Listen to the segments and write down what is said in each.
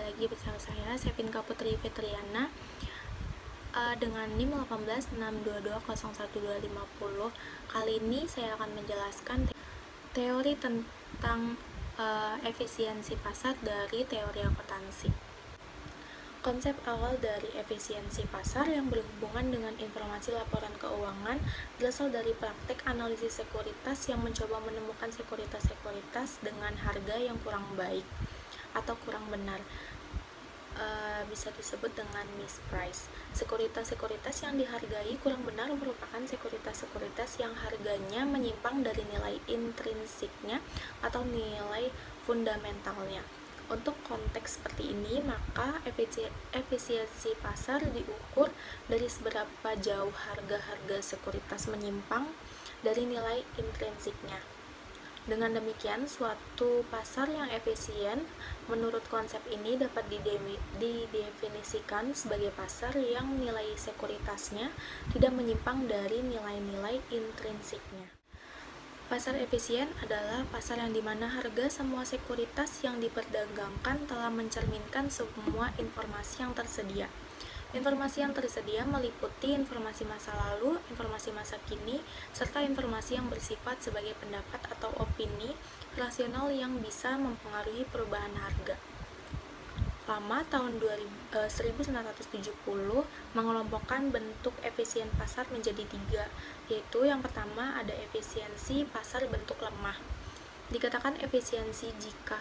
lagi bersama saya, Sevinka Putri Fitriana, dengan NIM 18622012050. Kali ini saya akan menjelaskan teori tentang efisiensi pasar dari teori akuntansi. Konsep awal dari efisiensi pasar yang berhubungan dengan informasi laporan keuangan berasal dari praktek analisis sekuritas yang mencoba menemukan sekuritas-sekuritas dengan harga yang kurang baik atau kurang benar, bisa disebut dengan misprice. Sekuritas-sekuritas yang dihargai kurang benar merupakan sekuritas-sekuritas yang harganya menyimpang dari nilai intrinsiknya atau nilai fundamentalnya. Untuk konteks seperti ini, maka efisiensi pasar diukur dari seberapa jauh harga-harga sekuritas menyimpang dari nilai intrinsiknya. Dengan demikian, suatu pasar yang efisien menurut konsep ini dapat didefinisikan sebagai pasar yang nilai sekuritasnya tidak menyimpang dari nilai-nilai intrinsiknya. Pasar efisien adalah pasar yang dimana harga semua sekuritas yang diperdagangkan telah mencerminkan semua informasi yang tersedia. Informasi yang tersedia meliputi informasi masa lalu, informasi masa kini, serta informasi yang bersifat sebagai pendapat atau opini rasional yang bisa mempengaruhi perubahan harga. Lama tahun 1970 mengelompokkan bentuk efisien pasar menjadi 3, yaitu yang pertama ada efisiensi pasar bentuk lemah. Dikatakan efisiensi jika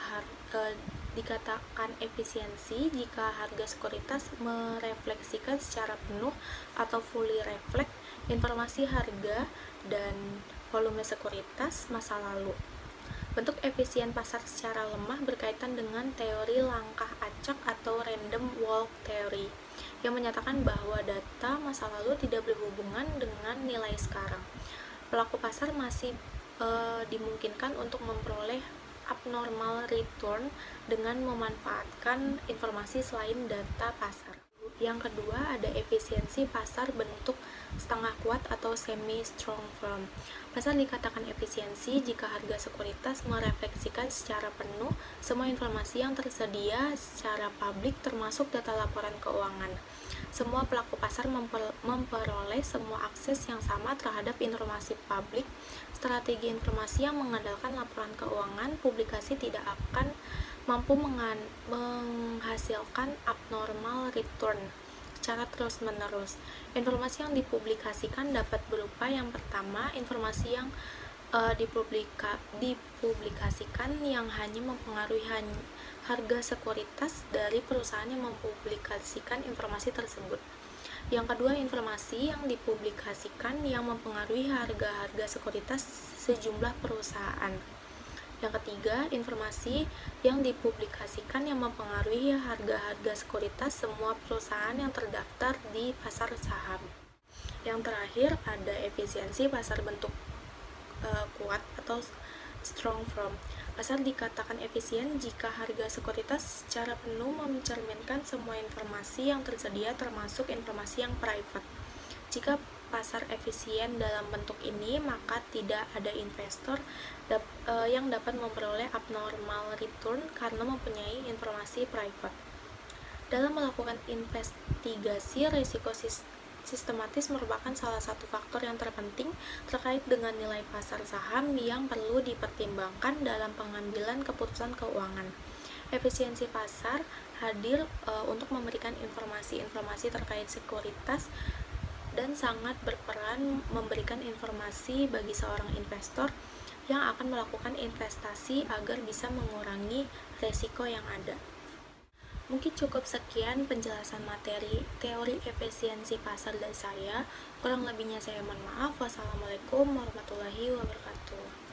harga sekuritas merefleksikan secara penuh atau fully reflect informasi harga dan volume sekuritas masa lalu. Bentuk efisien pasar secara lemah berkaitan dengan teori langkah acak atau random walk theory yang menyatakan bahwa data masa lalu tidak berhubungan dengan nilai sekarang. Pelaku pasar masih dimungkinkan untuk memperoleh abnormal return dengan memanfaatkan informasi selain data pasar. Yang kedua ada efisiensi pasar bentuk setengah kuat atau semi-strong firm. Pasar dikatakan efisiensi jika harga sekuritas merefleksikan secara penuh semua informasi yang tersedia secara publik termasuk data laporan keuangan. Semua pelaku pasar memperoleh semua akses yang sama terhadap informasi publik. Strategi informasi yang mengandalkan laporan keuangan publikasi tidak akan mampu menghasilkan abnormal return secara terus-menerus. Informasi yang dipublikasikan dapat berupa yang pertama, informasi yang dipublikasikan yang hanya mempengaruhi harga sekuritas dari perusahaan yang mempublikasikan informasi tersebut. Yang kedua, informasi yang dipublikasikan yang mempengaruhi harga-harga sekuritas sejumlah perusahaan. Yang ketiga, informasi yang dipublikasikan yang mempengaruhi harga-harga sekuritas semua perusahaan yang terdaftar di pasar saham. Yang terakhir, ada efisiensi pasar bentuk kuat atau strong firm. Pasar dikatakan efisien jika harga sekuritas secara penuh mencerminkan semua informasi yang tersedia termasuk informasi yang private. Jika pasar efisien dalam bentuk ini, maka tidak ada investor yang dapat memperoleh abnormal return karena mempunyai informasi private. Dalam melakukan investigasi, risiko sistematis merupakan salah satu faktor yang terpenting terkait dengan nilai pasar saham yang perlu dipertimbangkan dalam pengambilan keputusan keuangan. Efisiensi pasar hadir untuk memberikan informasi-informasi terkait sekuritas dan sangat berperan memberikan informasi bagi seorang investor yang akan melakukan investasi agar bisa mengurangi risiko yang ada. Mungkin cukup sekian penjelasan materi teori efisiensi pasar dari saya. Kurang lebihnya saya mohon maaf. Wassalamualaikum warahmatullahi wabarakatuh.